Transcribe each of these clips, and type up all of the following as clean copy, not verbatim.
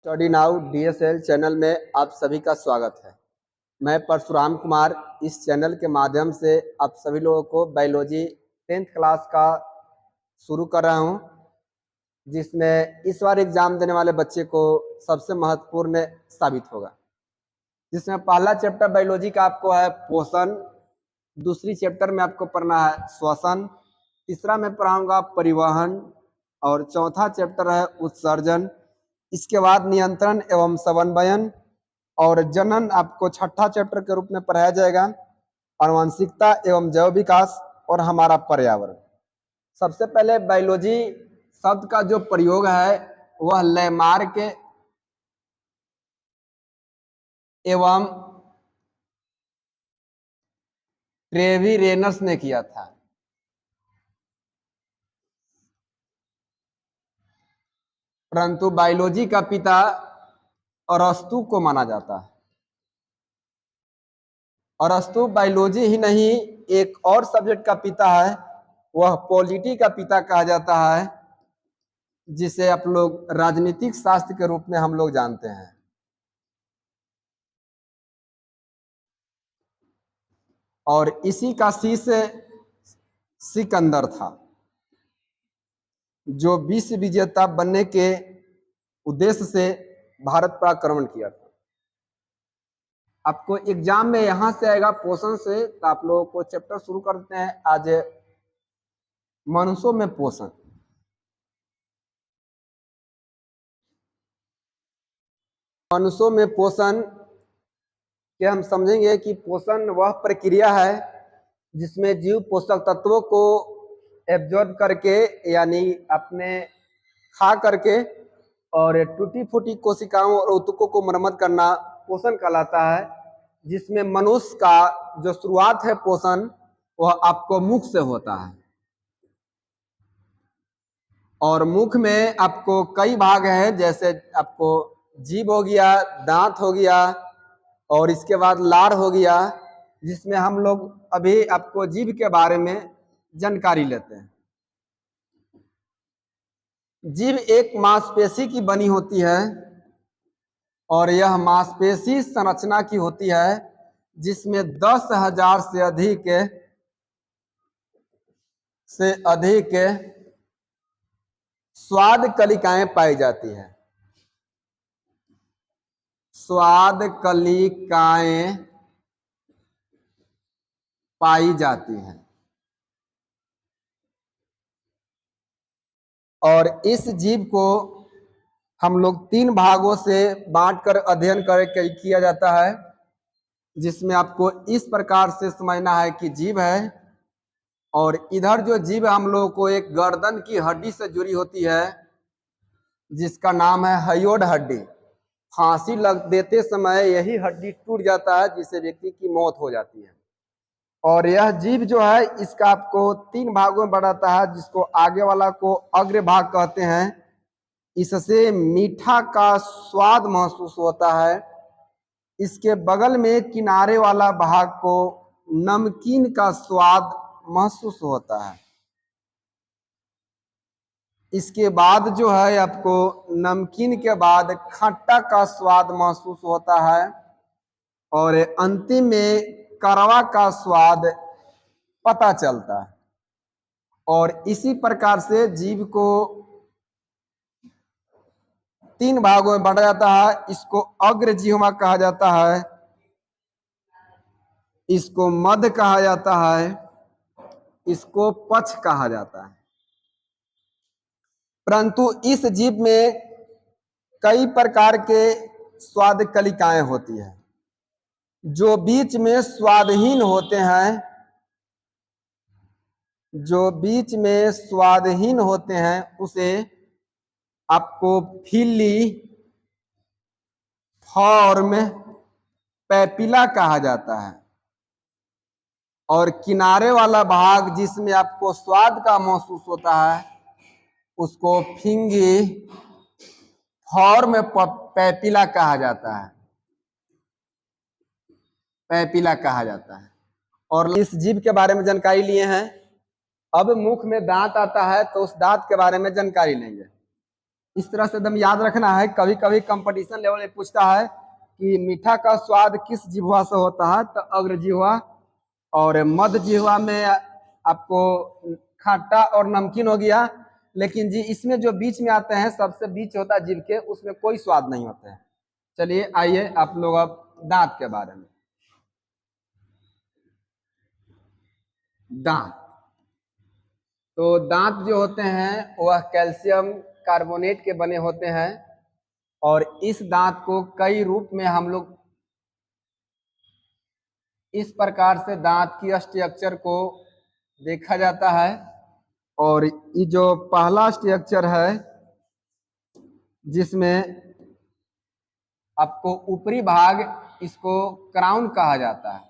Study now DSL channel में आप सभी का स्वागत है। मैं परशुराम कुमार इस चैनल के माध्यम से आप सभी लोगों को बायोलॉजी 10th क्लास का शुरू कर रहा हूं, जिसमें इस बार एग्जाम देने वाले बच्चे को सबसे महत्वपूर्ण साबित होगा। जिसमें पहला चैप्टर बायोलॉजी का आपको है पोषण, दूसरी चैप्टर में आपको पढ़ना है श्वसन, तीसरा में पढ़ाऊंगा परिवहन और चौथा चैप्टर है उत्सर्जन। इसके बाद नियंत्रण एवं समन्वयन और जनन आपको छठा चैप्टर के रूप में पढ़ाया जाएगा। आनुवंशिकता एवं जैव विकास और हमारा पर्यावरण। सबसे पहले बायोलॉजी शब्द का जो प्रयोग है वह लैमार्क एवं ट्रेविरेनस ने किया था। परंतु बायोलॉजी का पिता अरस्तु को माना जाता है। अरस्तु बायोलॉजी ही नहीं एक और सब्जेक्ट का पिता है, वह पॉलिटी का पिता कहा जाता है, जिसे आप लोग राजनीतिक शास्त्र के रूप में हम लोग जानते हैं। और इसी का शिष्य सिकंदर था, जो विश्व विजेता बनने के उद्देश्य से भारत पर आक्रमण किया था। आपको एग्जाम में यहां से आएगा पोषण से, तो आप लोगों को चैप्टर शुरू करते हैं आज मनुष्यों में पोषण। मनुष्यों में पोषण के हम समझेंगे कि पोषण वह प्रक्रिया है जिसमें जीव पोषक तत्वों को एब्जॉर्ब करके यानी अपने खा करके और टूटी फूटी कोशिकाओं और ऊतकों को मरम्मत करना पोषण कहलाता है। जिसमें मनुष्य का जो शुरुआत है पोषण वह आपको मुख से होता है। और मुख में आपको कई भाग हैं, जैसे आपको जीभ हो गया, दांत हो गया और इसके बाद लार हो गया, जिसमें हम लोग अभी आपको जीभ के बारे में जानकारी लेते हैं। जीभ एक मांसपेशी की बनी होती है और यह मांसपेशी संरचना की होती है, जिसमें 10,000 से अधिक स्वाद कलिकाएं पाई जाती हैं। स्वाद कलिकाएं पाई जाती हैं और इस जीव को हम लोग 3 भागों से बांटकर अध्ययन करके किया जाता है, जिसमें आपको इस प्रकार से समझना है कि जीव है और इधर जो जीव हम लोगों को एक गर्दन की हड्डी से जुड़ी होती है, जिसका नाम है हयोड हड्डी। फांसी लग देते समय यही हड्डी टूट जाता है, जिससे व्यक्ति की मौत हो जाती है। और यह जीव जो है इसका आपको 3 भागों में बढ़ाता है, जिसको आगे वाला को अग्र भाग कहते हैं। इससे मीठा का स्वाद महसूस होता है। इसके बगल में किनारे वाला भाग को नमकीन का स्वाद महसूस होता है। इसके बाद जो है आपको नमकीन के बाद खट्टा का स्वाद महसूस होता है और अंतिम में कड़वा का स्वाद पता चलता है। और इसी प्रकार से जीव को 3 भागों में बांटा जाता है। इसको अग्र जिह्वा कहा जाता है, इसको मध्य कहा जाता है, इसको पक्ष कहा जाता है। परंतु इस जीव में कई प्रकार के स्वाद कलिकाएं होती है। जो बीच में स्वादहीन होते हैं, जो बीच में स्वादहीन होते हैं उसे आपको फीली फॉर्म पैपिला कहा जाता है। और किनारे वाला भाग जिसमें आपको स्वाद का महसूस होता है उसको फिंगी फॉर्म पैपिला कहा जाता है। पैपिला कहा जाता है। और इस जीव के बारे में जानकारी लिए हैं। अब मुख में दांत आता है तो उस दांत के बारे में जानकारी लेंगे। इस तरह से एकदम याद रखना है। कभी कभी कंपटीशन लेवल में पूछता है कि मीठा का स्वाद किस जिह्वा से होता है, तो अग्र जिह्वा, और मध्य जिह्वा में आपको खट्टा और नमकीन हो गया। लेकिन जी इसमें जो बीच में आते हैं, सबसे बीच होता है जीभ के, उसमें कोई स्वाद नहीं होता है। चलिए आइए आप लोग अब दांत के बारे में। दांत, तो दांत जो होते हैं वह कैल्शियम कार्बोनेट के बने होते हैं, और इस दांत को कई रूप में हम लोग इस प्रकार से दांत की स्ट्रक्चर को देखा जाता है। और ये जो पहला स्ट्रक्चर है जिसमें आपको ऊपरी भाग, इसको क्राउन कहा जाता है,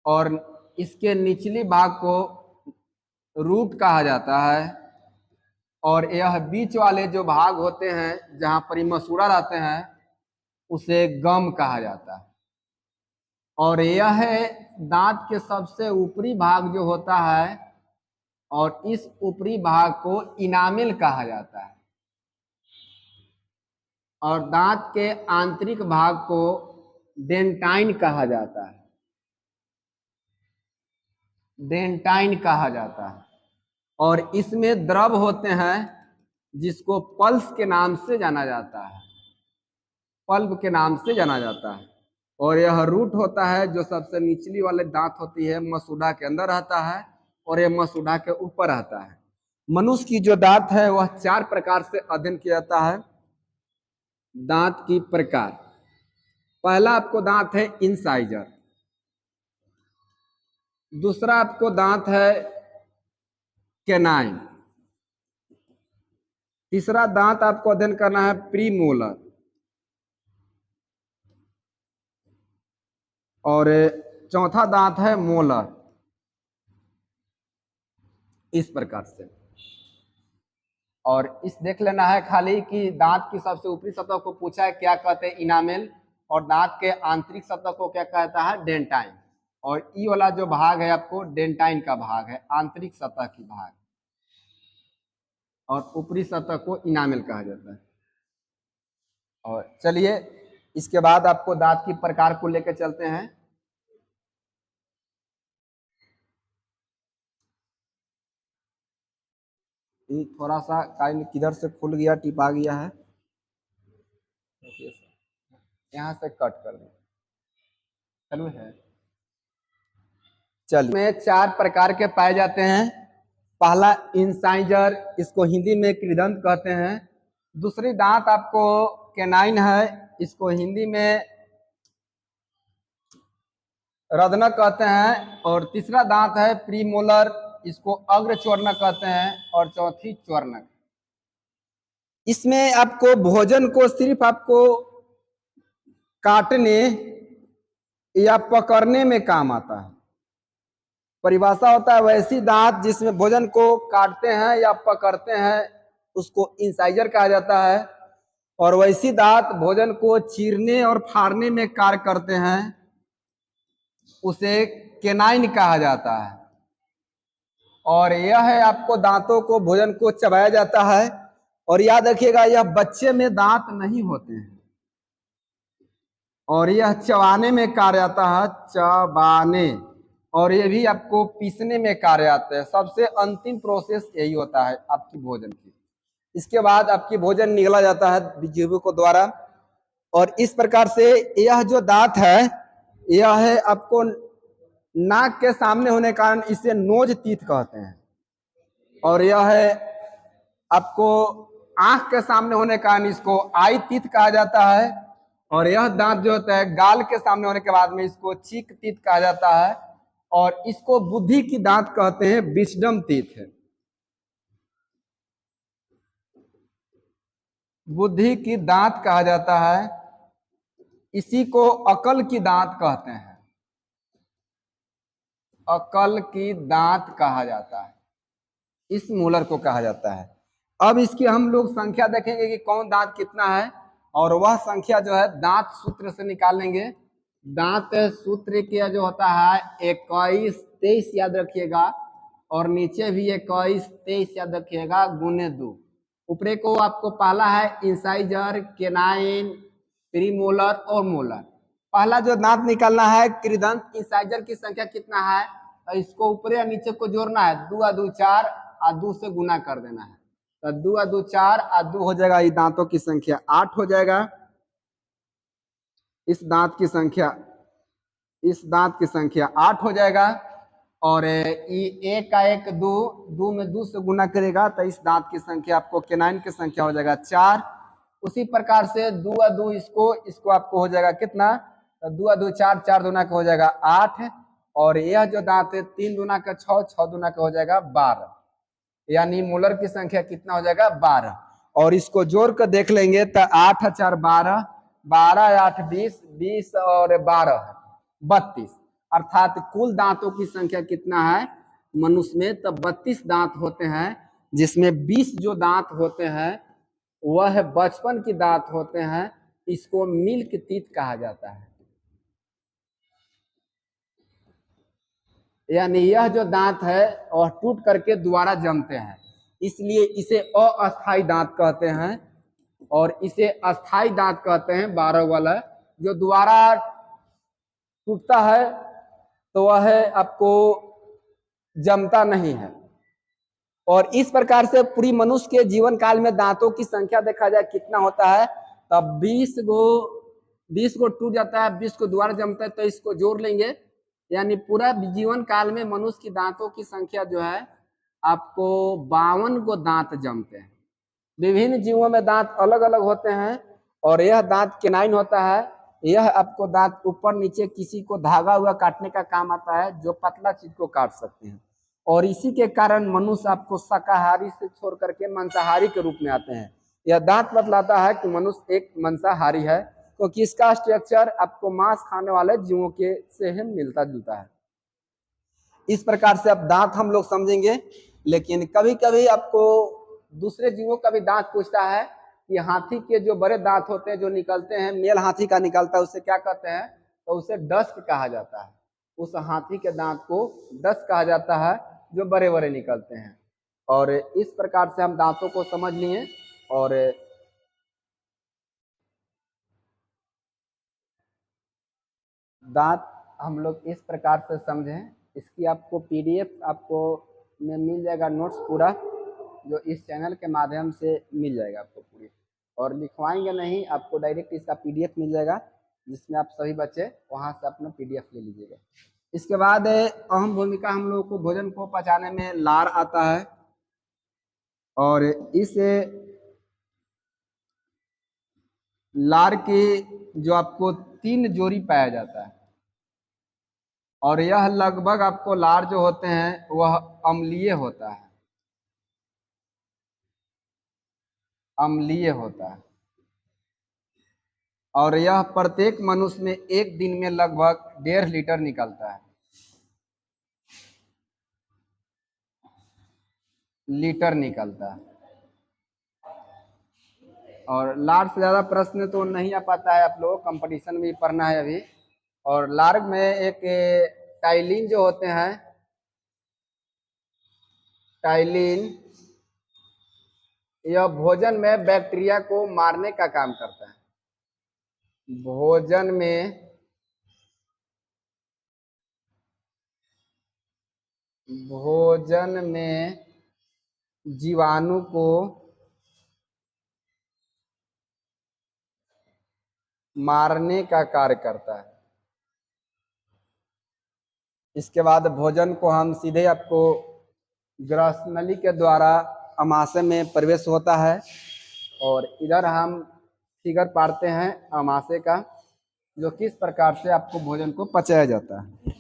और इसके निचली भाग को रूट कहा जाता है, और यह बीच वाले जो भाग होते हैं जहां पर मसूड़ा रहते हैं उसे गम कहा जाता है। और यह दांत के सबसे ऊपरी भाग जो होता है, और इस ऊपरी भाग को इनामेल कहा जाता है, और दांत के आंतरिक भाग को डेंटाइन कहा जाता है। डेंटाइन कहा जाता है, और इसमें द्रव होते हैं जिसको पल्स के नाम से जाना जाता है, पल्प के नाम से जाना जाता है। और यह रूट होता है जो सबसे निचली वाले दांत होती है, मसूड़ा के अंदर रहता है, और यह मसूड़ा के ऊपर रहता है। मनुष्य की जो दांत है वह 4 प्रकार से अध्ययन किया जाता है। दांत की प्रकार, पहला आपको दांत है इंसाइजर, दूसरा आपको दांत है कैनाइन, तीसरा दांत आपको अध्ययन करना है प्रीमोलर, और चौथा दांत है मोलर। इस प्रकार से, और इस देख लेना है खाली कि दांत की सबसे ऊपरी सतह को पूछा है क्या कहते हैं, इनामेल, और दांत के आंतरिक सतह को क्या कहता है, डेंटाइन। और ई वाला जो भाग है आपको डेंटाइन का भाग है, आंतरिक सतह की भाग, और ऊपरी सतह को इनामेल कहा जाता है। और चलिए इसके बाद आपको दांत की प्रकार को लेकर चलते हैं। ये थोड़ा सा किधर से खुल गया, टिपा गया है, यहाँ से कट कर दें, चालू है। चलिए, में 4 प्रकार के पाए जाते हैं। पहला इंसाइजर, इसको हिंदी में कृदंत कहते हैं। दूसरी दांत आपको कैनाइन है, इसको हिंदी में रदनक कहते हैं। और तीसरा दांत है प्रीमोलर, इसको अग्र च्वर्णक कहते हैं। और चौथी च्वर्णक। इसमें आपको भोजन को सिर्फ आपको काटने या पकड़ने में काम आता है। परिभाषा होता है वैसी दांत जिसमें भोजन को काटते हैं या पकड़ते हैं, उसको इंसाइजर कहा जाता है। और वैसी दांत भोजन को चीरने और फाड़ने में कार्य करते हैं, उसे केनाइन कहा जाता है। और यह है आपको दांतों को, भोजन को चबाया जाता है। और याद रखिएगा यह बच्चे में दांत नहीं होते हैं, और यह चबाने में कार्य आता है, चबाने। और ये भी आपको पीसने में कार्य आता है। सबसे अंतिम प्रोसेस यही होता है आपकी भोजन की। इसके बाद आपकी भोजन निगला जाता है जीभों द्वारा। और इस प्रकार से यह जो दांत है, यह है आपको नाक के सामने होने के कारण इसे नोज तीत कहते हैं। और यह है आपको आंख के सामने होने के कारण इसको आई तीत कहा जाता है। और यह दांत जो होता है गाल के सामने होने के बाद में इसको चीक तीत कहा जाता है। और इसको बुद्धि की दांत कहते हैं, विजडम तीत है। बुद्धि की दांत कहा जाता है। इसी को अकल की दांत कहते हैं, अकल की दांत कहा जाता है, इस मोलर को कहा जाता है। अब इसकी हम लोग संख्या देखेंगे कि कौन दांत कितना है, और वह संख्या जो है दांत सूत्र से निकालेंगे। दांत सूत्र के जो होता है 21, 23 याद रखिएगा, और नीचे भी 21, 23 याद रखिएगा, गुने 2। ऊपरे को आपको पहला है इंसाइजर, केनाइन, प्रीमोलर और मोलर। पहला जो दांत निकालना है कृदंत इंसाइजर की संख्या कितना है, तो इसको ऊपरे और नीचे को जोड़ना है, 2 और 2 4 और 2 से गुना कर देना है, तो 2 और 2 4 और 2 हो जाएगा, ये दांतों की संख्या 8 हो जाएगा। इस दांत की संख्या, इस दांत की संख्या 8 हो जाएगा। और एक का एक 2, 2 में 2 से गुना करेगा तो इस दांत की संख्या आपको केनाइन की संख्या हो जाएगा 4। उसी प्रकार से 2 और 2 इसको आपको हो जाएगा कितना, तो 2 और 2 4, 4 दूना का हो जाएगा 8। और यह जो दांत है 3 दूना का 6, 6 दूना का हो जाएगा 12, यानी मोलर की संख्या कितना हो जाएगा 12। और इसको जोड़ कर देख लेंगे तो 8 और 4 12, 12 8 20, 20 और 12 32, अर्थात कुल दांतों की संख्या कितना है मनुष्य में, तो 32 दांत होते हैं, जिसमें 20 जो दांत होते हैं वह बचपन की दांत होते हैं। इसको मिल्क टीथ कहा जाता है, यानी यह जो दांत है वह टूट करके दोबारा जमते हैं, इसलिए इसे अस्थाई दांत कहते हैं। और इसे अस्थाई दांत कहते हैं 12 वाला, जो दोबारा टूटता है तो वह आपको जमता नहीं है। और इस प्रकार से पूरी मनुष्य के जीवन काल में दांतों की संख्या देखा जाए कितना होता है, तब 20 गो टूट जाता है, 20 को दोबारा जमता है, तो इसको जोड़ लेंगे, यानी पूरा जीवन काल में मनुष्य की दांतों की संख्या जो है आपको 52 गो दांत जमते हैं। विभिन्न जीवों में दांत अलग अलग होते हैं, और यह दांत केनाइन होता है। यह आपको दांत ऊपर नीचे किसी को धागा हुआ काटने का काम आता है, जो पतला चीज को काट सकते हैं। और इसी के कारण मनुष्य आपको शाकाहारी से छोड़ करके मांसाहारी के रूप में आते हैं। यह दांत बतलाता है कि मनुष्य एक मांसाहारी है, क्योंकि इसका स्ट्रक्चर आपको मांस खाने वाले जीवों के से ही मिलता जुलता है। इस प्रकार से अब दांत हम लोग समझेंगे, लेकिन कभी कभी आपको दूसरे जीवों का भी दांत पूछता है कि हाथी के जो बड़े दांत होते हैं जो निकलते हैं, मेल हाथी का निकलता है, उसे क्या कहते हैं, तो उसे डस्क कहा जाता है। उस हाथी के दांत को डस्क कहा जाता है, जो बड़े बड़े निकलते हैं। और इस प्रकार से हम दांतों को समझ लिए। और दांत हम लोग इस प्रकार से समझें, इसकी आपको पीडीएफ आपको में मिल जाएगा, नोट्स पूरा, जो इस चैनल के माध्यम से मिल जाएगा आपको पूरी। और लिखवाएंगे नहीं, आपको डायरेक्ट इसका पीडीएफ मिल जाएगा, जिसमें आप सभी बच्चे वहां से अपना पीडीएफ ले लीजिएगा। इसके बाद अहम भूमिका हम लोगों को भोजन को पचाने में लार आता है। और इस लार की जो आपको 3 जोड़ी पाया जाता है, और यह लगभग आपको लार जो होते हैं वह अम्लीय होता है, अम्लीय होता है। और यह प्रत्येक मनुष्य में एक दिन में लगभग 1.5 लीटर निकलता है, लीटर निकलता है। और लार से ज्यादा प्रश्न तो नहीं आ पाता है, आप लोग कंपटीशन भी पढ़ना है अभी। और लार में एक टाइलिन जो होते हैं, टाइलिन, यह भोजन में बैक्टीरिया को मारने का काम करता है। भोजन में, भोजन में जीवाणु को मारने का कार्य करता है। इसके बाद भोजन को हम सीधे आपको ग्रसनली के द्वारा अमाशय में प्रवेश होता है। और इधर हम फिगर पाड़ते हैं अमाशय का, जो किस प्रकार से आपको भोजन को पचाया जाता है।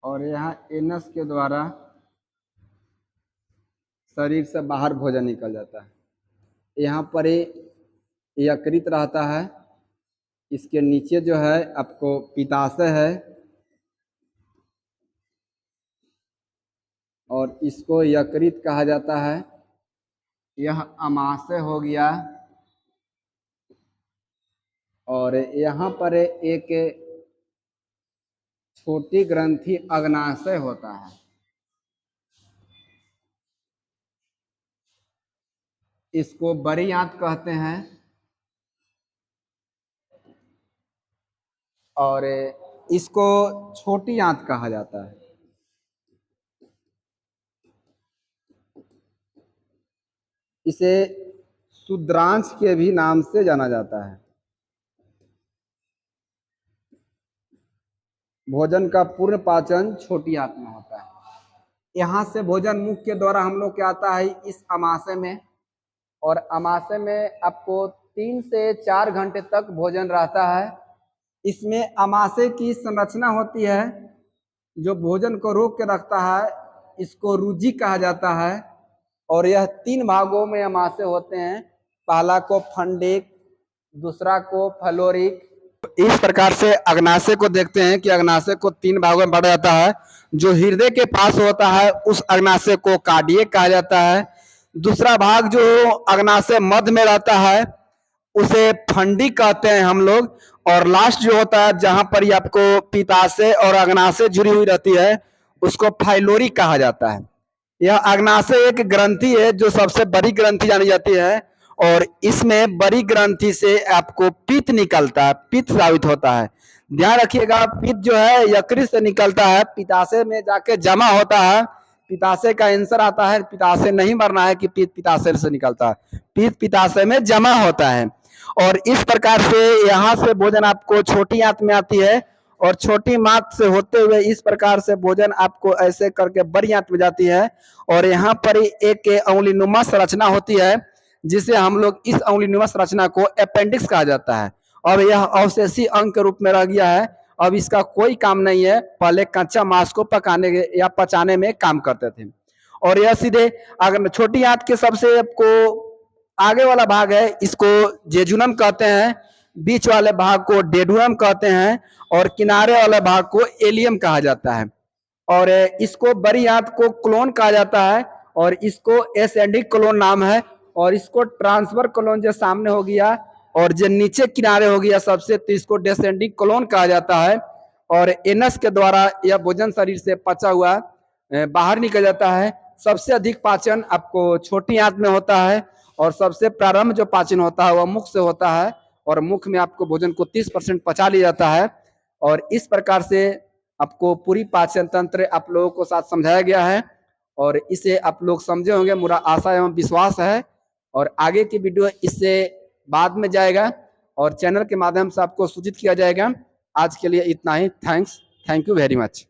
और यहाँ एनस के द्वारा शरीर से बाहर भोजन निकल जाता है। यहाँ पर ये यकृत रहता है, इसके नीचे जो है आपको पित्ताशय है, और इसको यकृत कहा जाता है। यह अमाशय हो गया, और यहाँ पर एक छोटी ग्रंथि अग्नाशय होता है। इसको बड़ी आंत कहते हैं, और इसको छोटी आंत कहा जाता है। इसे शुद्रांश के भी नाम से जाना जाता है। भोजन का पूर्ण पाचन छोटी आंत में होता है। यहाँ से भोजन मुख के द्वारा हम लोग के आता है इस अमाशय में, और अमाशय में आपको 3 से 4 घंटे तक भोजन रहता है। इसमें अमाशय की संरचना होती है जो भोजन को रोक के रखता है, इसको रुजि कहा जाता है। और यह 3 भागों में अमाशय होते हैं। पहला को फंडिक, दूसरा को फलोरिक। इस प्रकार से अग्नाशय को देखते हैं कि अग्नाशय को 3 भागों में बांटा जाता है। जो हृदय के पास होता है उस अग्नाशय को कार्डियक कहा जाता है। दूसरा भाग जो अग्नाशय मध्य में रहता है उसे फंडिक कहते हैं हम लोग। और लास्ट जो होता है जहां पर ये आपको पित्ताशय और अग्नाशय जुड़ी हुई रहती है उसको फाइलोरिक कहा जाता है। यह अग्नाशय एक ग्रंथि है जो सबसे बड़ी ग्रंथि जानी जाती है, और इसमें बड़ी ग्रंथि से आपको पित्त निकलता है, पित्त साबित होता है। ध्यान रखिएगा, पित्त जो है यकृत से निकलता है, पित्ताशय में जाके जमा होता है। पित्ताशय का आंसर आता है, पित्ताशय नहीं मरना है कि पित्त पित्ताशय से निकलता है, पित्त पित्ताशय में जमा होता है। और इस प्रकार से यहाँ से भोजन आपको छोटी आंत में आती है, और छोटी आंत से होते हुए इस प्रकार से भोजन आपको ऐसे करके बड़ी आंत में जाती है। और यहाँ पर एक अंगुलीनुमा संरचना होती है जिसे हम लोग इस अंगुलीनुमा संरचना को अपेंडिक्स कहा जाता है। अब यह अवशेषी अंग के रूप में रह गया है, अब इसका कोई काम नहीं है। पहले कच्चा मांस को पकाने या पचाने में काम करते थे। और यह सीधे अगर छोटी आंत के सबसे आपको आगे वाला भाग है इसको जेजुनम कहते हैं, बीच वाले भाग को डेडुनम कहते हैं, और किनारे वाले भाग को एलियम कहा जाता है। और इसको बड़ी आंत को क्लोन कहा जाता है, और इसको एसेंडिक क्लोन नाम है। और इसको ट्रांसफर क्लोन जो सामने हो गया और जो नीचे किनारे हो गया सबसे, तो इसको डेसेंडिक क्लोन कहा जाता है। और एनस के द्वारा यह भोजन शरीर से पचा हुआ बाहर निकल जाता है। सबसे अधिक पाचन आपको छोटी आंत में होता है, और सबसे प्रारंभ जो पाचन होता है वह मुख से होता है, और मुख में आपको भोजन को 30% पचा लिया जाता है। और इस प्रकार से आपको पूरी पाचन तंत्र आप लोगों को साथ समझाया गया है, और इसे आप लोग समझे होंगे, मुझे आशा एवं विश्वास है। और आगे की वीडियो इससे बाद में जाएगा और चैनल के माध्यम से आपको सूचित किया जाएगा। आज के लिए इतना ही। Thank you very much.